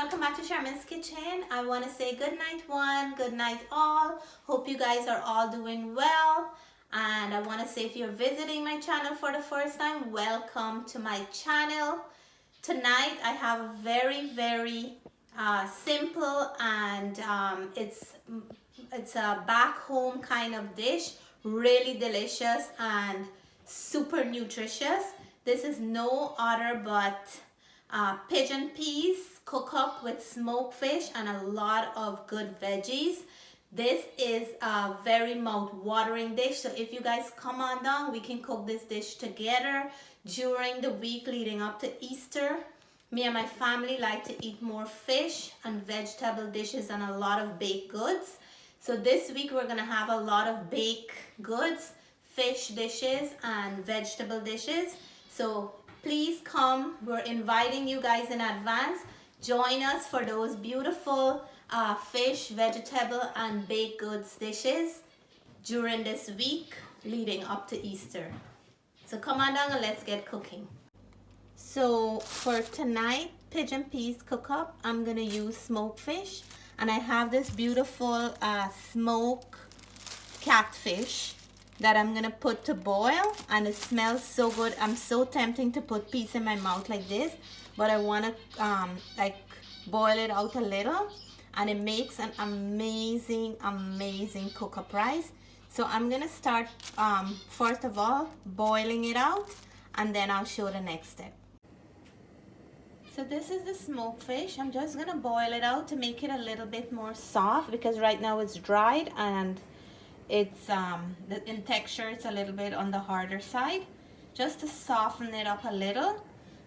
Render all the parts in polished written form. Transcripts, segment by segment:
welcome back to Sharmin's Kitchen. I want to say good night one, good night all. Hope you guys are all doing well. And I want to say if you're visiting my channel for the first time, welcome to my channel. Tonight I have a very simple and it's a back home kind of dish. Really delicious and super nutritious. This is no other but pigeon peas cook up with smoked fish and a lot of good veggies. This is a very mouth-watering dish, so if you guys come on down, we can cook this dish together during the week leading up to Easter. Me and my family like to eat more fish and vegetable dishes and a lot of baked goods. So this week we're gonna have a lot of baked goods, fish dishes and vegetable dishes. So please come, we're inviting you guys in advance. Join us for those beautiful fish, vegetable and baked goods dishes during this week leading up to Easter. So come on down and let's get cooking. So for tonight, pigeon peas cook up, I'm gonna use smoked fish, and I have this beautiful smoked catfish that I'm gonna put to boil, and it smells so good. I'm so tempting to put peas in my mouth like this, but I want to like boil it out a little, and it makes an amazing cook up rice. So I'm gonna start first of all boiling it out, and then I'll show the next step. So this is the smoked fish. I'm just gonna boil it out to make it a little bit more soft, because right now it's dried and it's in texture it's a little bit on the harder side, just to soften it up a little.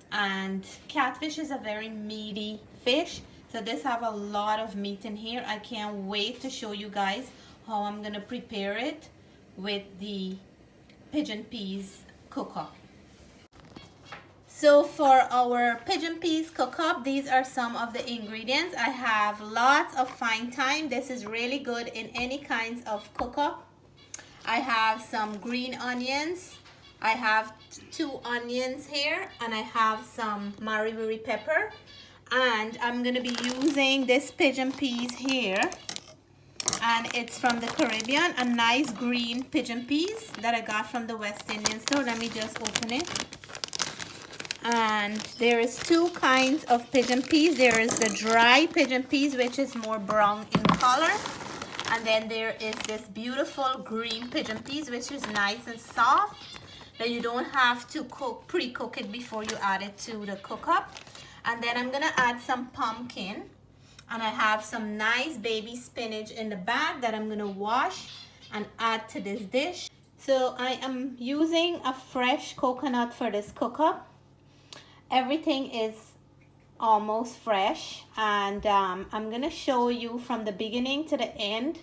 And catfish is a very meaty fish, so this have a lot of meat in here. I can't wait to show you guys how I'm gonna prepare it with the pigeon peas cook up. So for our pigeon peas cook up, these are some of the ingredients. I have lots of fine thyme. This is really good in any kinds of cook up. I have some green onions. I have 2 onions here, and I have some wirrie pepper. And I'm gonna be using this pigeon peas here, and it's from the Caribbean, a nice green pigeon peas that I got from the West Indian store. Let me just open it. And there is 2 kinds of pigeon peas. There is the dry pigeon peas, which is more brown in color, and then there is this beautiful green pigeon peas, which is nice and soft, that you don't have to pre-cook it before you add it to the cook up. And then I'm gonna add some pumpkin, and I have some nice baby spinach in the bag that I'm gonna wash and add to this dish. So I am using a fresh coconut for this cook up. Everything is almost fresh, and I'm gonna show you from the beginning to the end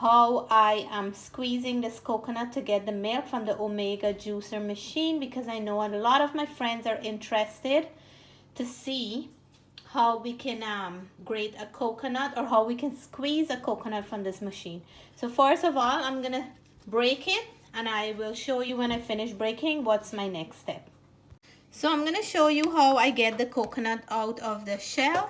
how I am squeezing this coconut to get the milk from the Omega juicer machine, because I know a lot of my friends are interested to see how we can grate a coconut, or how we can squeeze a coconut from this machine. So first of all, I'm gonna break it, and I will show you when I finish breaking what's my next step. So I'm gonna show you how I get the coconut out of the shell,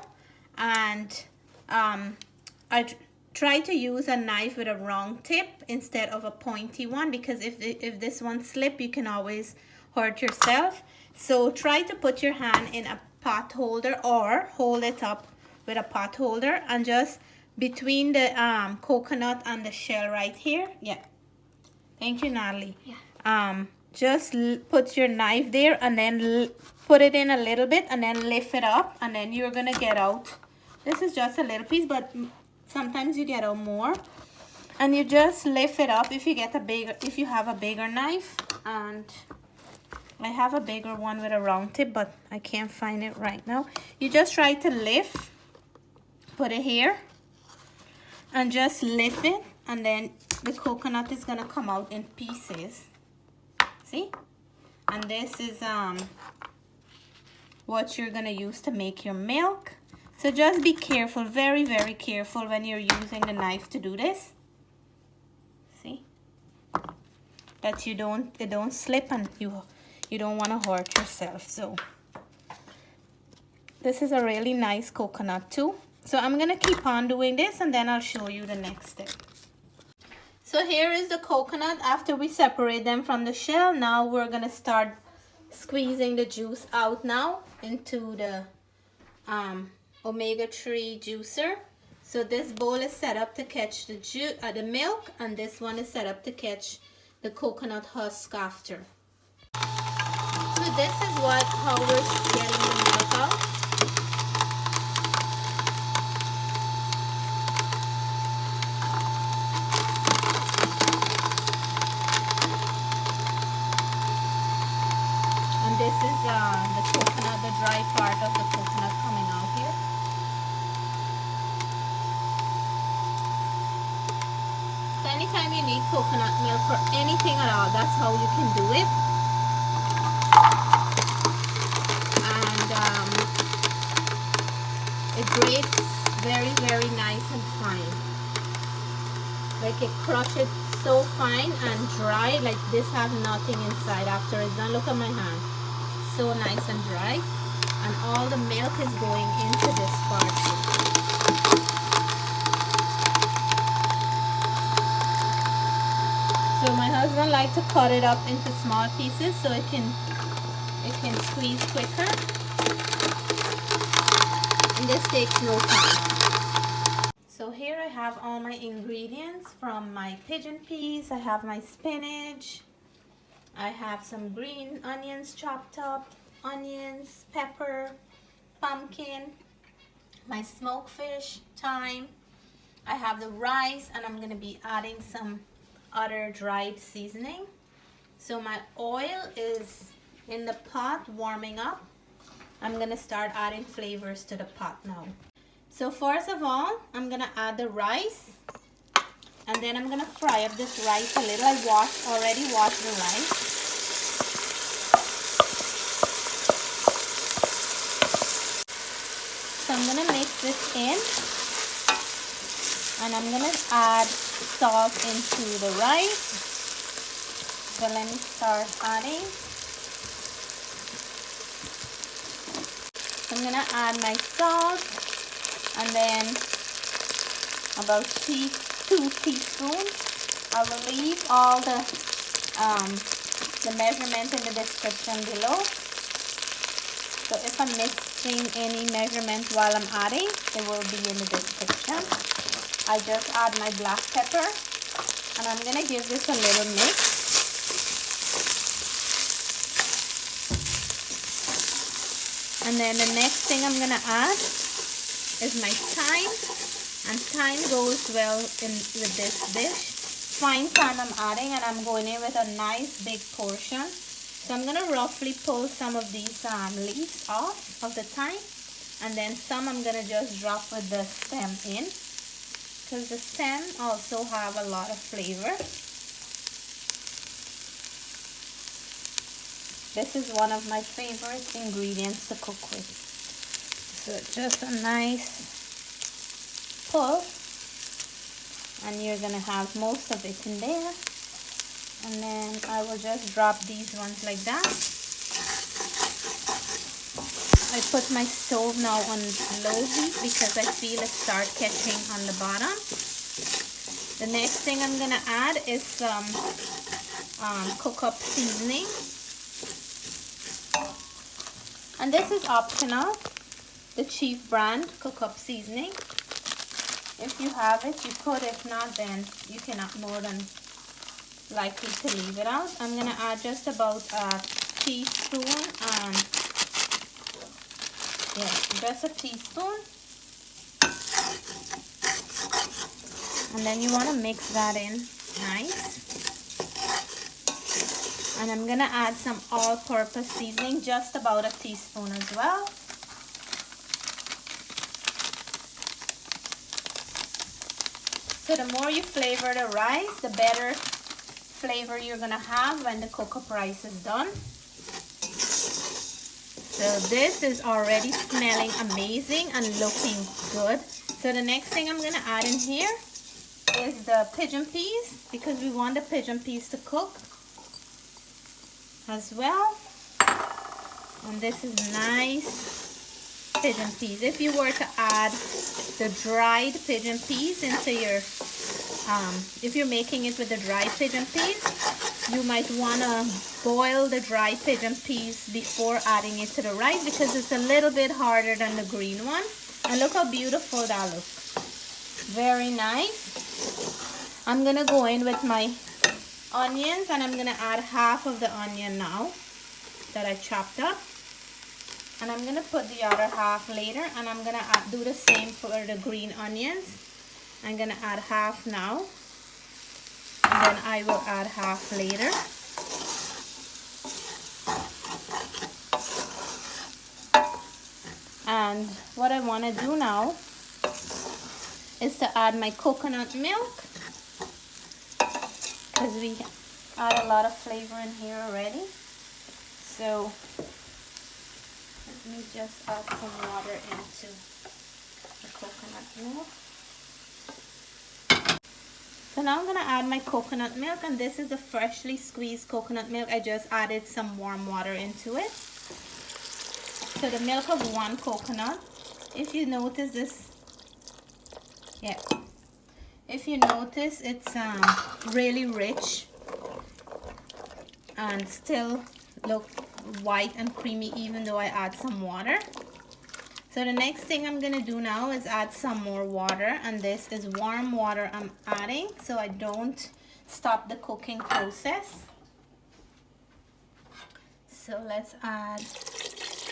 and I try to use a knife with a round tip instead of a pointy one, because if this one slip, you can always hurt yourself. So try to put your hand in a pot holder, or hold it up with a pot holder, and just between the coconut and the shell right here. Yeah, thank you, Natalie. Yeah. Just put your knife there, and then put it in a little bit, and then lift it up, and then you're gonna get out. This is just a little piece, but sometimes you get out more. And you just lift it up if you have a bigger knife. And I have a bigger one with a round tip, but I can't find it right now. You just try to lift, put it here, and just lift it, and then the coconut is gonna come out in pieces. See? And this is what you're gonna use to make your milk. So just be careful, very careful when you're using the knife to do this. See? That it don't slip, and you don't want to hurt yourself. So This is a really nice coconut too. So I'm gonna keep on doing this and then I'll show you the next step. So here is the coconut after we separate them from the shell. Now we're gonna start squeezing the juice out now into the omega-3 juicer. So this bowl is set up to catch the milk, and this one is set up to catch the coconut husk after. So this is how we're getting the milk out. And this is the coconut, the dry part of the coconut coming out here. So anytime you need coconut milk for anything at all, that's how you can do it. And it grates very, very nice and fine. Like it crushes so fine and dry, like this has nothing inside after it's done. Look at my hand. So nice and dry. And all the milk is going into this part here. So my husband likes to cut it up into small pieces so it can squeeze quicker. And this takes no time. So here I have all my ingredients from my pigeon peas. I have my spinach. I have some green onions chopped up, onions, pepper, pumpkin, my smoked fish, thyme. I have the rice, and I'm going to be adding some other dried seasoning. So my oil is in the pot warming up. I'm going to start adding flavors to the pot now. So first of all, I'm going to add the rice, and then I'm going to fry up this rice a little. I already washed the rice. So I'm going to mix this in, and I'm going to add salt into the rice. So let me start adding. So I'm going to add my salt, and then about 2 teaspoons. I will leave all the measurement in the description below. So if I'm missing any measurement while I'm adding, it will be in the description. I just add my black pepper, and I'm going to give this a little mix. And then the next thing I'm going to add is my thyme, and thyme goes well with this dish. Fine thyme I'm adding, and I'm going in with a nice big portion. So I'm going to roughly pull some of these leaves off of the thyme, and then some I'm going to just drop with the stem in, because the stem also have a lot of flavor. This is one of my favorite ingredients to cook with. So just a nice pull, and you're gonna have most of it in there. And then I will just drop these ones like that. I put my stove now on low heat because I feel it start catching on the bottom. The next thing I'm gonna add is some cook-up seasoning. And this is optional, the Chief brand cook-up seasoning. If you have it, you could. If not, then you cannot more than likely to leave it out. I'm going to add just about a teaspoon, just a teaspoon. And then you want to mix that in nice. And I'm going to add some all-purpose seasoning, just about a teaspoon as well. So the more you flavor the rice, the better flavor you're going to have when the cook-up rice is done. So this is already smelling amazing and looking good. So the next thing I'm going to add in here is the pigeon peas, because we want the pigeon peas to cook as well. And this is nice pigeon peas. If you were to add the dried pigeon peas into your, if you're making it with the dried pigeon peas, you might want to boil the dried pigeon peas before adding it to the rice because it's a little bit harder than the green one. And look how beautiful that looks. Very nice. I'm going to go in with my onions and I'm going to add half of the onion now that I chopped up. And I'm going to put the other half later, and I'm going to do the same for the green onions. I'm going to add half now, and then I will add half later. And what I want to do now is to add my coconut milk, because we add a lot of flavor in here already. So let me just add some water into the coconut milk. So now I'm going to add my coconut milk, and this is the freshly squeezed coconut milk. I just added some warm water into it. So the milk of 1 coconut. If you notice this, yeah, if you notice it's really rich and still look white and creamy even though I add some water. So the next thing I'm gonna do now is add some more water, and this is warm water I'm adding so I don't stop the cooking process. So let's add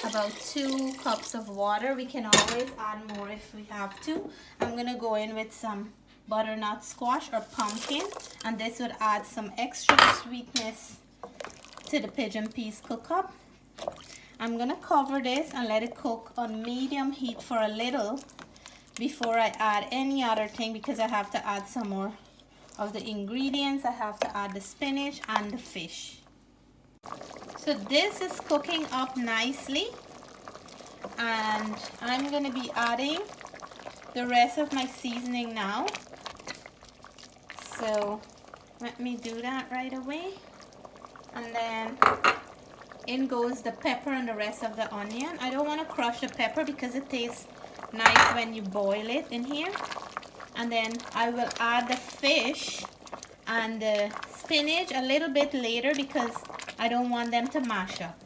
about 2 cups of water. We can always add more if we have to. I'm gonna go in with some butternut squash or pumpkin, and this would add some extra sweetness to the pigeon peas cook up. I'm gonna cover this and let it cook on medium heat for a little before I add any other thing, because I have to add some more of the ingredients. I have to add the spinach and the fish. So this is cooking up nicely, and I'm gonna be adding the rest of my seasoning now. So let me do that right away. And then in goes the pepper and the rest of the onion. I don't want to crush the pepper because it tastes nice when you boil it in here. And then I will add the fish and the spinach a little bit later because I don't want them to mash up.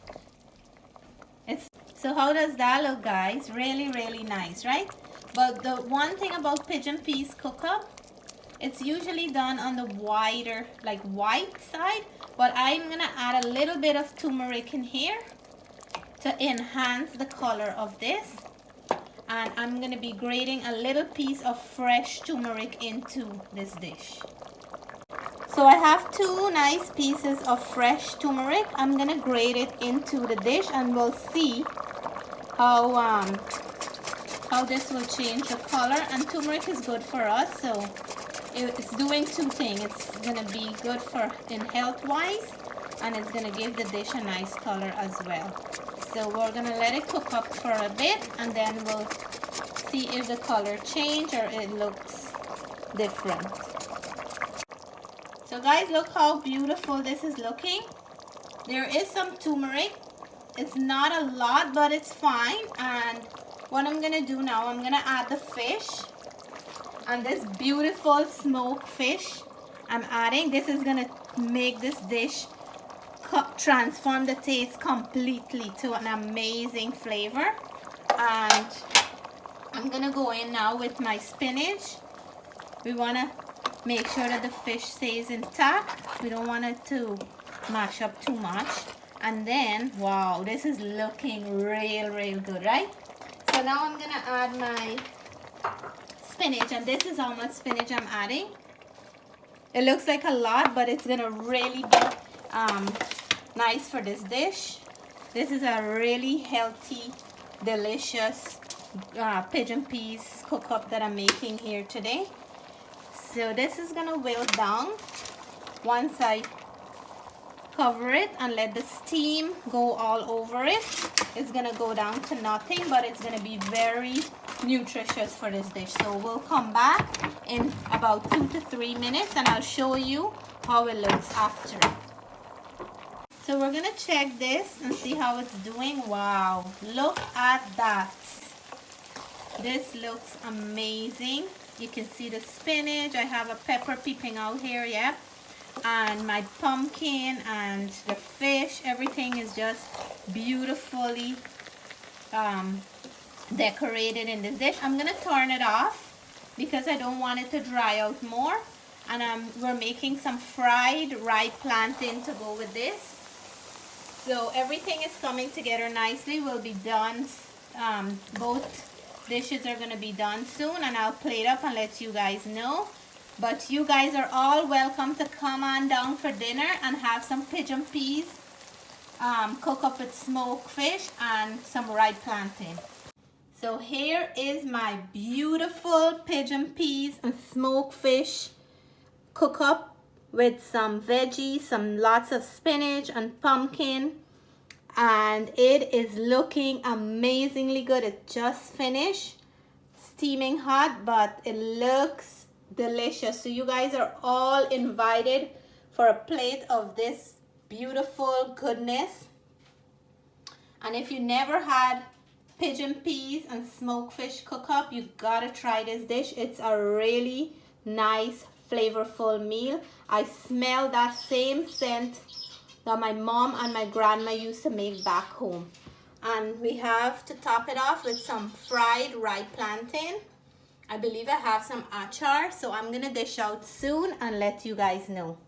So how does that look, guys? Really, really nice, right? But the one thing about pigeon peas cook up, it's usually done on the wider, like white side, but I'm gonna add a little bit of turmeric in here to enhance the color of this. And I'm gonna be grating a little piece of fresh turmeric into this dish. So I have 2 nice pieces of fresh turmeric. I'm gonna grate it into the dish, and we'll see how this will change the color. And turmeric is good for us, so it's doing 2 things. It's gonna be good for in health wise, and it's gonna give the dish a nice color as well. So we're gonna let it cook up for a bit, and then we'll see if the color change or it looks different. So guys, look how beautiful this is looking. There is some turmeric. It's not a lot, but it's fine. And what I'm gonna do now, I'm gonna add the fish. And this beautiful smoked fish I'm adding. This is gonna make this dish transform the taste completely to an amazing flavor. And I'm gonna go in now with my spinach. We wanna make sure that the fish stays intact. We don't want it to mash up too much. And then, wow, this is looking real good, right? So now I'm gonna add my spinach, and this is how much spinach I'm adding. It looks like a lot, but it's gonna really be nice for this dish. This is a really healthy, delicious pigeon peas cook up that I'm making here today. So this is gonna wilt down once I cover it and let the steam go all over it. It's gonna go down to nothing, but it's gonna be very nutritious for this dish. So we'll come back in about 2 to 3 minutes and I'll show you how it looks after. So we're gonna check this and see how it's doing. Wow, look at that. This looks amazing. You can see the spinach. I have a pepper peeping out here, yeah. And my pumpkin and the fish, everything is just beautifully decorated in this dish. I'm gonna turn it off because I don't want it to dry out more. And we're making some fried rye plantain to go with this. So everything is coming together nicely. We'll be done. Both dishes are gonna be done soon, and I'll plate up and let you guys know. But you guys are all welcome to come on down for dinner and have some pigeon peas, cook up with smoked fish and some rye plantain. So here is my beautiful pigeon peas and smoked fish cook up with some veggies, lots of spinach and pumpkin, and it is looking amazingly good. It just finished steaming hot, but it looks delicious. So you guys are all invited for a plate of this beautiful goodness. And if you never had pigeon peas and smoked fish cook up, you gotta try this dish. It's a really nice flavorful meal. I smell that same scent that my mom and my grandma used to make back home. And we have to top it off with some fried rye plantain. I believe I have some achar, so I'm gonna dish out soon and let you guys know.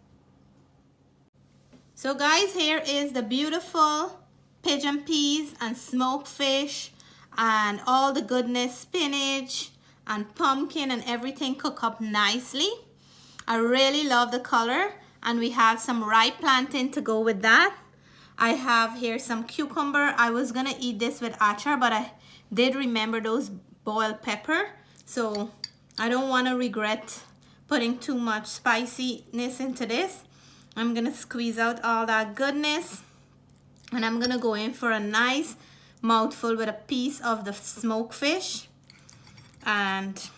So guys, here is the beautiful pigeon peas and smoked fish and all the goodness, spinach and pumpkin and everything cook up nicely. I really love the color, and we have some rye plantain to go with that. I have here some cucumber. I was gonna eat this with achar, but I did remember those boiled pepper, so I don't want to regret putting too much spiciness into this. I'm gonna squeeze out all that goodness, and I'm gonna go in for a nice mouthful with a piece of the smoked fish, and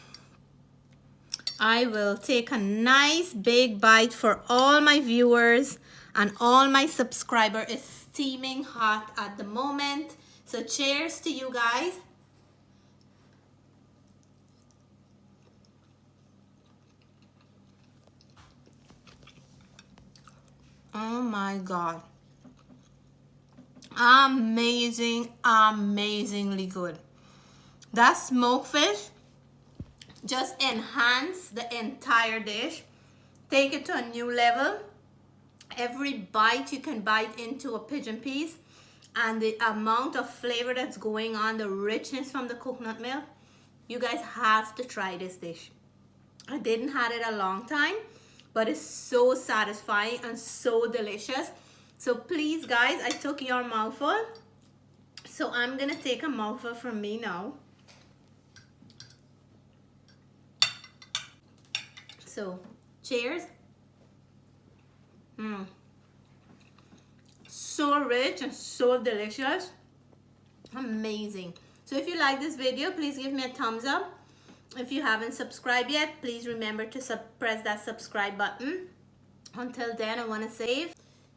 I will take a nice big bite for all my viewers, and all my subscribers. Is steaming hot at the moment. So cheers to you guys. Oh my God. Amazing, amazingly good. That smoked fish just enhance the entire dish. Take it to a new level. Every bite you can bite into a pigeon peas, and the amount of flavor that's going on, the richness from the coconut milk. You guys have to try this dish. I didn't had it a long time, but it's so satisfying and so delicious. So please guys, I took your mouthful, so I'm gonna take a mouthful from me now. So, cheers. So rich and so delicious. Amazing. So if you like this video, please give me a thumbs up. If you haven't subscribed yet, please remember to press that subscribe button. Until then, I want to say,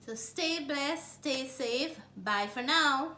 so stay blessed, stay safe. Bye for now.